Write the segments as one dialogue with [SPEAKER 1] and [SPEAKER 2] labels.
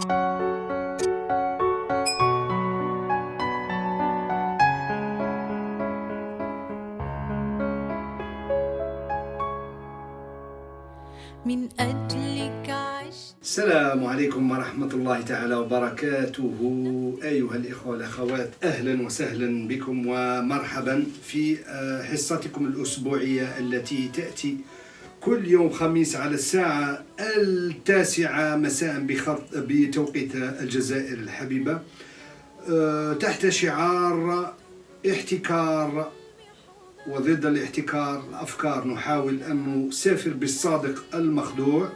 [SPEAKER 1] من أجلك عشت.
[SPEAKER 2] السلام عليكم ورحمة الله تعالى وبركاته. أيها الإخوة والأخوات، أهلا وسهلا بكم ومرحبا في حصتكم الأسبوعية التي تأتي كل يوم خميس على الساعة 9 مساء بتوقيت الجزائر الحبيبة، تحت شعار احتكار وضد الاحتكار الأفكار. نحاول أن نسافر بالصادق المخدوع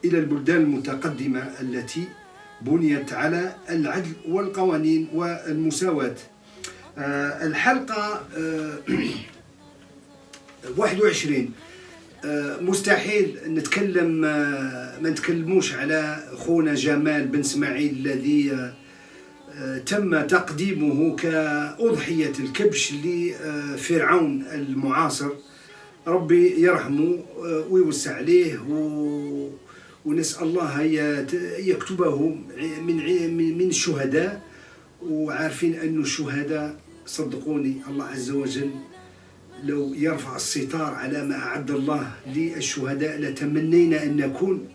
[SPEAKER 2] إلى البلدان المتقدمة التي بنيت على العدل والقوانين والمساواة. الحلقة 21. مستحيل نتكلم ما نتكلموش على خونا جمال بن اسماعيل الذي تم تقديمه كأضحية الكبش لفرعون المعاصر. ربي يرحمه ويوسع عليه، ونسأل الله يكتبه من الشهداء. وعارفين أن الشهداء صدقوني الله عز وجل لو يرفع الستار على ما أعد الله للشهداء لتمنينا أن نكون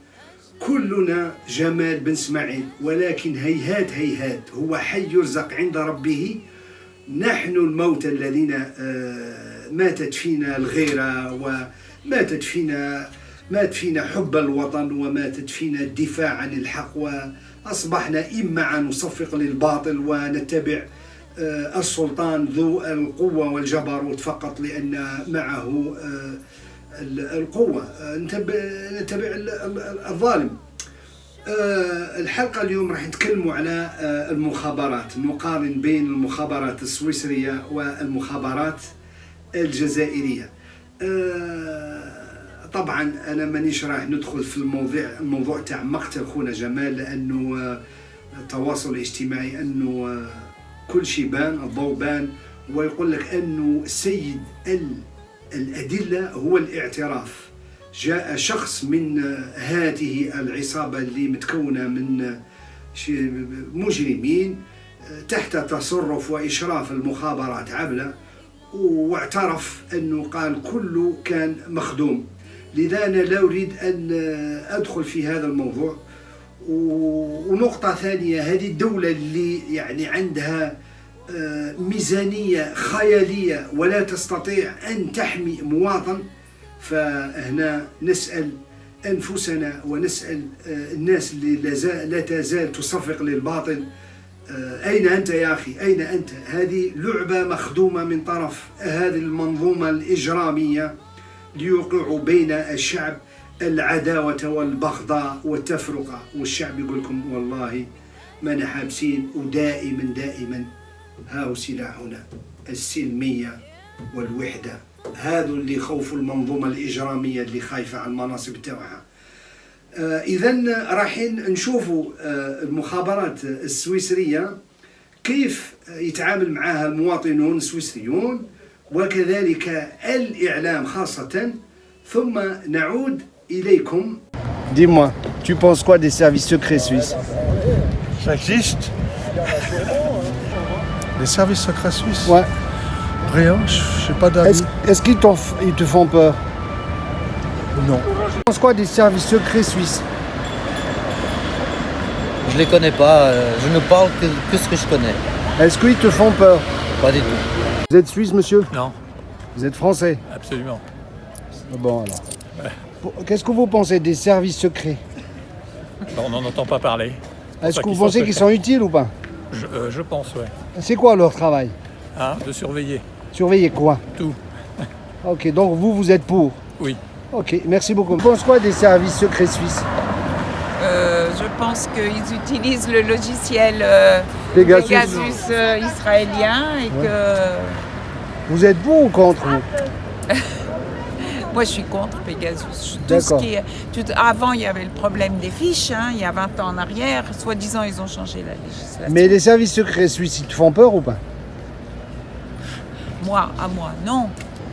[SPEAKER 2] كلنا جمال بن اسماعيل، ولكن هيهات هيهات، هو حي يرزق عند ربه. نحن الموتى الذين ماتت فينا الغيرة، وماتت فينا حب الوطن، وماتت فينا الدفاع عن الحق، وأصبحنا إما نصفق للباطل ونتبع السلطان ذو القوة والجبروت فقط لأن معه القوة، نتبع الظالم. الحلقة اليوم راح نتكلموا على المخابرات، نقارن بين المخابرات السويسرية والمخابرات الجزائرية. طبعا أنا مانيش راح ندخل في الموضوع تاع مقتل خونا جمال، لأنه التواصل الاجتماعي أنه كل شيء بان، الضوء بان، ويقول لك أنه سيد الأدلة هو الاعتراف. جاء شخص من هذه العصابة اللي متكونة من مجرمين تحت تصرف وإشراف المخابرات عبلة، واعترف أنه قال كله كان مخدوم. لذا أنا لا أريد أن أدخل في هذا الموضوع. ونقطة ثانية، هذه الدولة اللي يعني عندها ميزانية خيالية ولا تستطيع أن تحمي مواطن، فهنا نسأل أنفسنا ونسأل الناس اللي لا تزال تصفق للباطل، أين أنت يا أخي؟ أين أنت؟ هذه لعبة مخدومة من طرف هذه المنظومة الإجرامية ليوقعوا بين الشعب العداوة والبغضاء والتفرقة. والشعب يقول لكم والله ما نحابسين، ودائما هاو سلاحنا السلمية والوحدة. هذا اللي خوف المنظومة الإجرامية اللي خايفة على المناصب تاعها. إذن رايحين نشوفوا المخابرات السويسرية كيف يتعامل معها المواطنون السويسريون، وكذلك الإعلام خاصة. ثم نعود إليكم. Dis-moi, tu penses quoi des services secrets suisses?
[SPEAKER 3] Ça existe? Les services secrets suisses?
[SPEAKER 2] Ouais.
[SPEAKER 3] Rien, je sais pas d'avis.
[SPEAKER 2] Est-ce qu'ils te font peur?
[SPEAKER 3] Non.
[SPEAKER 2] Tu penses quoi des services secrets suisses?
[SPEAKER 4] Je les connais pas, je ne parle que ce que je connais.
[SPEAKER 2] Est-ce qu'ils te font peur?
[SPEAKER 4] Pas du tout.
[SPEAKER 2] Vous êtes suisse, monsieur?
[SPEAKER 5] Non,
[SPEAKER 2] Vous êtes français?
[SPEAKER 5] absolument.
[SPEAKER 2] Bon alors. Qu'est-ce que vous pensez des services secrets?
[SPEAKER 5] On n'en entend pas parler.
[SPEAKER 2] Est-ce que vous
[SPEAKER 5] qu'ils sont
[SPEAKER 2] pensez qu'ils sont utiles ou pas?
[SPEAKER 5] Je pense, ouais.
[SPEAKER 2] C'est quoi leur travail?
[SPEAKER 5] Hein, de surveiller
[SPEAKER 2] Surveiller quoi?
[SPEAKER 5] tout.
[SPEAKER 2] Ok, donc vous êtes pour?
[SPEAKER 5] Oui.
[SPEAKER 2] Ok, merci beaucoup. Tu penses quoi des services secrets suisses?
[SPEAKER 6] Je pense qu'ils utilisent le logiciel
[SPEAKER 2] Pegasus.
[SPEAKER 6] israélien et que
[SPEAKER 2] Vous êtes pour ou contre vous?
[SPEAKER 6] moi je suis contre Pegasus.
[SPEAKER 2] D'accord.
[SPEAKER 6] Avant il y avait le problème des fiches, hein, il y a 20 ans en arrière, soi-disant ils ont changé la législation.
[SPEAKER 2] Mais les services secrets suisses, ils te font peur ou pas?
[SPEAKER 6] Moi, non.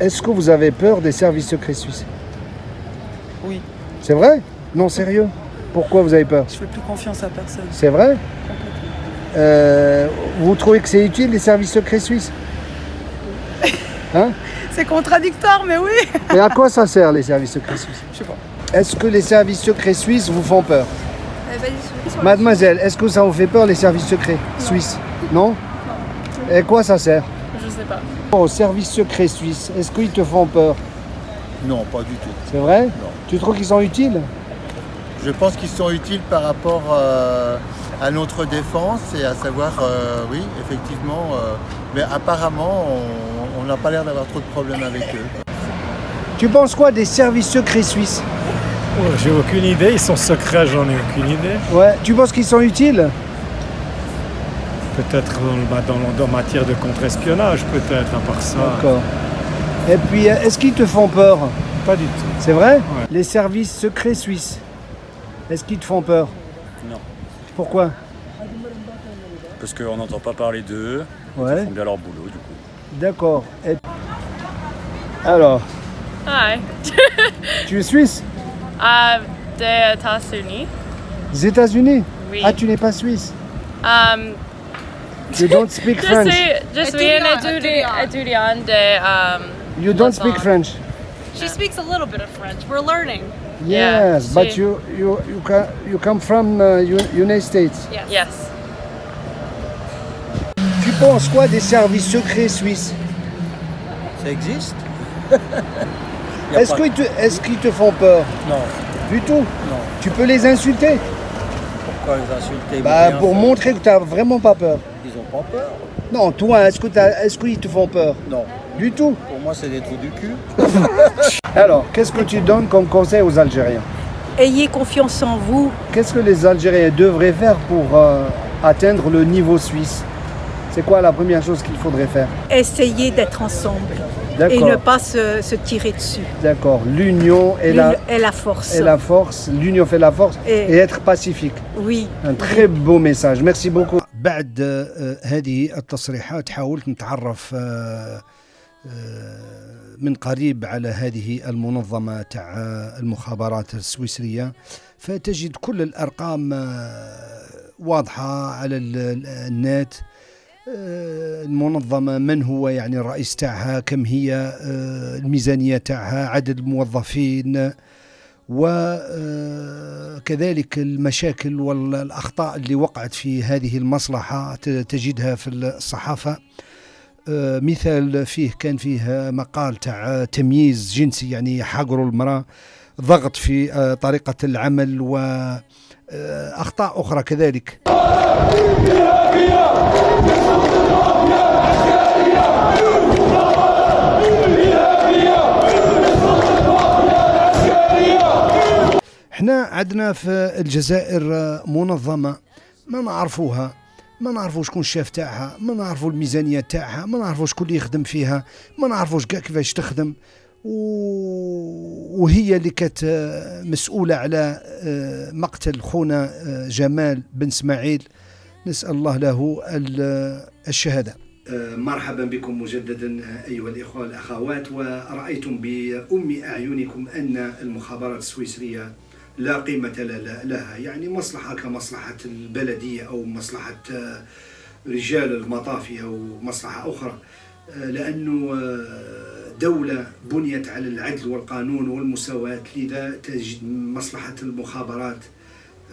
[SPEAKER 2] Est-ce que vous avez peur des services secrets suisses?
[SPEAKER 6] Oui.
[SPEAKER 2] C'est vrai? Non, sérieux?
[SPEAKER 7] Pourquoi vous avez peur?
[SPEAKER 8] Je fais plus confiance à personne.
[SPEAKER 7] C'est vrai? Vous trouvez que c'est utile les services secrets suisses? Hein?
[SPEAKER 8] C'est contradictoire, mais oui.
[SPEAKER 7] Mais à quoi ça sert les services secrets suisses?
[SPEAKER 8] Je sais pas.
[SPEAKER 7] Est-ce que les services secrets suisses vous font peur? Mademoiselle, est-ce que ça vous fait peur les services secrets suisses? Non? Et quoi ça sert?
[SPEAKER 8] Je sais pas.
[SPEAKER 7] Aux services secrets suisses, est-ce qu'ils te font peur?
[SPEAKER 4] Non, pas du tout.
[SPEAKER 7] C'est vrai?
[SPEAKER 4] Non.
[SPEAKER 7] Tu trouves qu'ils sont utiles?
[SPEAKER 4] Je pense qu'ils sont utiles par rapport à notre défense et à savoir, oui, effectivement, mais apparemment, on n'a pas l'air d'avoir trop de problèmes avec eux.
[SPEAKER 7] Tu penses quoi des services secrets suisses?
[SPEAKER 3] Oh, j'ai aucune idée, ils sont secrets, j'en ai aucune idée.
[SPEAKER 7] Ouais, tu penses qu'ils sont utiles?
[SPEAKER 3] Peut-être dans matière de contre-espionnage, peut-être, à part ça.
[SPEAKER 7] D'accord. Et puis, est-ce qu'ils te font peur?
[SPEAKER 3] Pas du tout.
[SPEAKER 7] C'est vrai?
[SPEAKER 3] Ouais.
[SPEAKER 7] Les services secrets suisses, est-ce qu'ils te font peur?
[SPEAKER 9] Non,
[SPEAKER 7] Pourquoi?
[SPEAKER 9] parce qu'on n'entend pas parler d'eux,
[SPEAKER 7] Ouais,
[SPEAKER 9] ils font bien leur boulot du coup.
[SPEAKER 7] d'accord. Alors,
[SPEAKER 10] Hi.
[SPEAKER 7] tu es suisse?
[SPEAKER 10] Des États-Unis.
[SPEAKER 7] Des États-Unis?
[SPEAKER 10] Oui.
[SPEAKER 7] Ah, tu n'es pas suisse?
[SPEAKER 10] Um,
[SPEAKER 7] You don't speak French?
[SPEAKER 10] je suis une étudiante de...
[SPEAKER 7] You don't speak French?
[SPEAKER 1] She speaks a little bit of French. We're learning.
[SPEAKER 10] Yeah,
[SPEAKER 7] Yes, but
[SPEAKER 10] she-
[SPEAKER 7] you come from United States.
[SPEAKER 10] Yes.
[SPEAKER 7] Tu penses quoi des services secrets suisses?
[SPEAKER 4] Ça existe?
[SPEAKER 7] Est-ce qu'ils te font peur?
[SPEAKER 4] Non.
[SPEAKER 7] Du tout?
[SPEAKER 4] Non.
[SPEAKER 7] Tu peux les insulter?
[SPEAKER 4] Pourquoi les insulter?
[SPEAKER 7] Bah, pour montrer que tu n'as vraiment pas peur.
[SPEAKER 4] Ils n'ont pas peur?
[SPEAKER 7] Non, toi, est-ce qu'ils te font peur?
[SPEAKER 4] Non.
[SPEAKER 7] Du tout?
[SPEAKER 4] Pour moi, c'est des trous du cul.
[SPEAKER 7] Alors, qu'est-ce que tu donnes comme conseil aux Algériens?
[SPEAKER 8] Ayez confiance en vous.
[SPEAKER 7] Qu'est-ce que les Algériens devraient faire pour atteindre le niveau suisse? C'est quoi la première chose qu'il faudrait faire?
[SPEAKER 8] Essayez d'être ensemble. Et ne
[SPEAKER 7] D'accord,
[SPEAKER 8] pas se tirer dessus.
[SPEAKER 7] d'accord. L'union est
[SPEAKER 8] la force.
[SPEAKER 7] la force, l'union fait la force
[SPEAKER 8] Et-
[SPEAKER 7] et être pacifique.
[SPEAKER 8] Oui.
[SPEAKER 7] Un très beau message. Merci beaucoup. بعد هذه التصريحات حاولت نتعرف من قريب على هذه المنظمة تاع المخابرات السويسرية، فتجد كل الأرقام واضحة على النت. المنظمة من هو يعني الرئيس تاعها، كم هي الميزانية تاعها، عدد الموظفين، وكذلك المشاكل والأخطاء اللي وقعت في هذه المصلحة تجدها في الصحافة. مثال فيه كان فيه مقال تاع تمييز جنسي، يعني حقروا المرأة، ضغط في طريقة العمل وأخطاء أخرى كذلك. احنا عندنا في الجزائر منظمة ما نعرفوها، ما نعرفوا شكون الشاف تاعها، ما نعرفوا الميزانية تاعها، ما نعرفوا شكون اللي يخدم فيها، ما نعرفوش كاع كيفاش تخدم، وهي اللي كانت مسؤولة على مقتل خونا جمال بن اسماعيل، نسأل الله له الشهادة. مرحبا بكم مجددا أيها الإخوة والأخوات. ورأيتم بأم أعينكم أن المخابرات السويسرية لا قيمة لها، يعني مصلحة كمصلحة البلدية أو مصلحة رجال المطافي أو مصلحة أخرى، لأنه دولة بنيت على العدل والقانون والمساواة، لذا تجد مصلحة المخابرات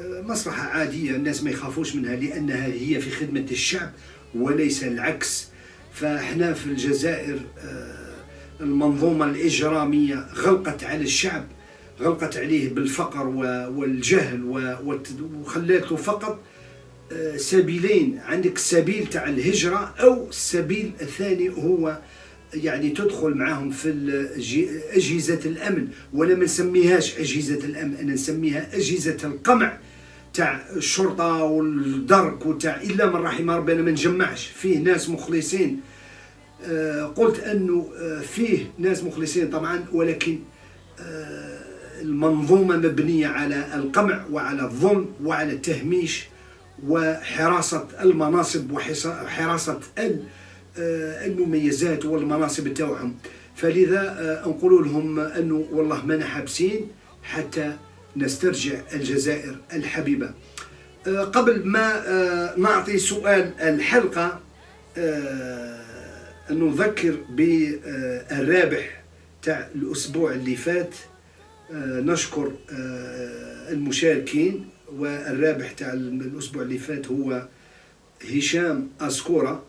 [SPEAKER 7] مصلحة عادية، الناس ما يخافوش منها لأنها هي في خدمة الشعب وليس العكس. فاحنا في الجزائر المنظومة الإجرامية غلقت على الشعب، غلقت عليه بالفقر والجهل وخلات له فقط سبيلين، عندك السبيل تاع الهجرة أو السبيل الثاني هو يعني تدخل معهم في أجهزة الأمن، ولا ما نسميهاش أجهزة الأمن، أنا نسميها أجهزة القمع تاع الشرطة والدرك وتاع إلا من رحم ربنا. ما نجمعش فيه ناس مخلصين، قلت أنه فيه ناس مخلصين طبعا، ولكن المنظومة مبنية على القمع وعلى الظلم وعلى التهميش وحراسة المناصب وحراسة المميزات والمناصب تاعهم. فلذا نقول لهم أنه والله ما حابسين حتى
[SPEAKER 2] نسترجع الجزائر الحبيبة. قبل ما نعطي سؤال الحلقة نذكر بالرابح تاع الأسبوع اللي فات. نشكر المشاركين، والرابح تاع الأسبوع اللي فات هو هشام أسكورة،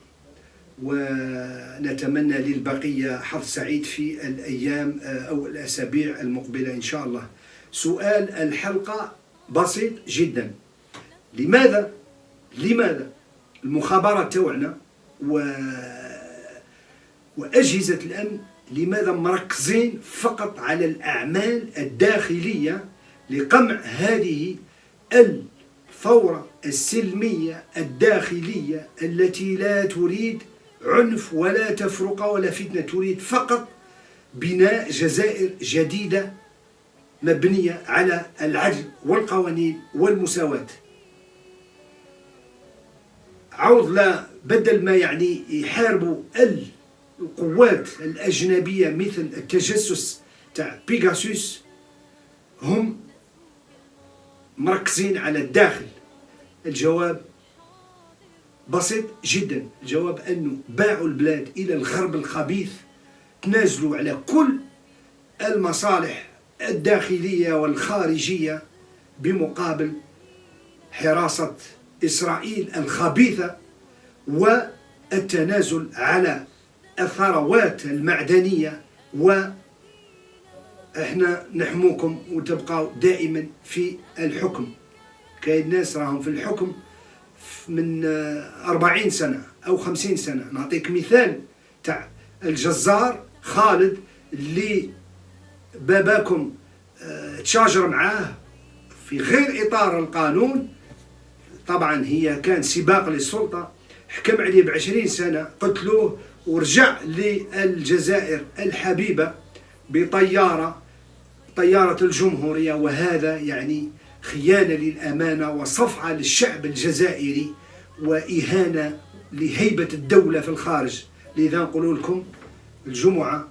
[SPEAKER 2] ونتمنى للبقية حظ سعيد في الأيام أو الأسابيع المقبلة إن شاء الله. سؤال الحلقة بسيط جدا: لماذا المخابرات توعنا وأجهزة الأمن لماذا مركزين فقط على الأعمال الداخلية لقمع هذه الثورة السلمية الداخلية التي لا تريد عنف ولا تفرقة ولا فتنة، تريد فقط بناء جزائر جديدة مبنية على العدل والقوانين والمساواة؟ عوض لا بدل ما يعني يحاربوا القوات الأجنبية مثل التجسس تاع بيغاسوس، هم مركزين على الداخل. الجواب بسيط جدا، الجواب أنه باعوا البلاد إلى الغرب الخبيث، تنازلوا على كل المصالح الداخلية والخارجية بمقابل حراسة إسرائيل الخبيثة والتنازل على الثروات المعدنية. وإحنا نحموكم وتبقوا دائما في الحكم. كاين ناس راهم في الحكم من 40 سنة أو 50 سنة. نعطيك مثال تاع الجزار خالد اللي باباكم تشاجر معاه في غير إطار القانون. طبعا هي كان سباق للسلطة، حكم عليه ب20 سنة، قتلوه ورجع للجزائر الحبيبة بطيارة الجمهورية. وهذا يعني خيانة للأمانة وصفعة للشعب الجزائري وإهانة لهيبة الدولة في الخارج. لذا نقول لكم الجمعة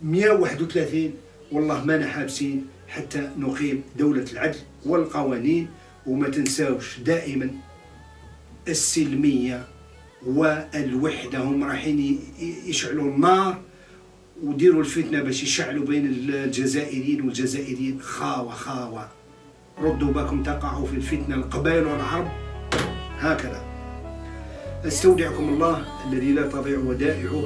[SPEAKER 2] 131 والله ما حابسين حتى نقيم دولة العدل والقوانين. وما تنساوش دائما السلمية والوحدة. هم رايحين يشعلوا النار وديروا الفتنة باش يشعلوا بين الجزائريين والجزائريين. خاوة ردوا باكم تقعوا في الفتنة القبائل والعرب. هكذا استودعكم الله الذي لا تضيع ودائعه.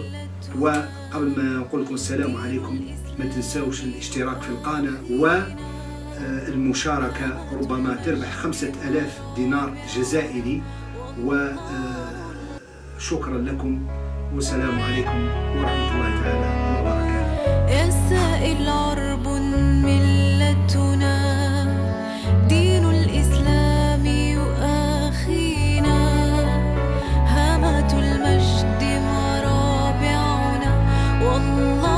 [SPEAKER 2] وقبل ما نقول لكم السلام عليكم ما تنساوش الاشتراك في القناة والمشاركة، ربما تربح 5000 دينار جزائري. وشكرا لكم والسلام عليكم ورحمة الله تعالى وبركاته.
[SPEAKER 11] يا سائل عرب ملتنا، دين الإسلام يؤاخينا، هامة المجد مرابعنا والله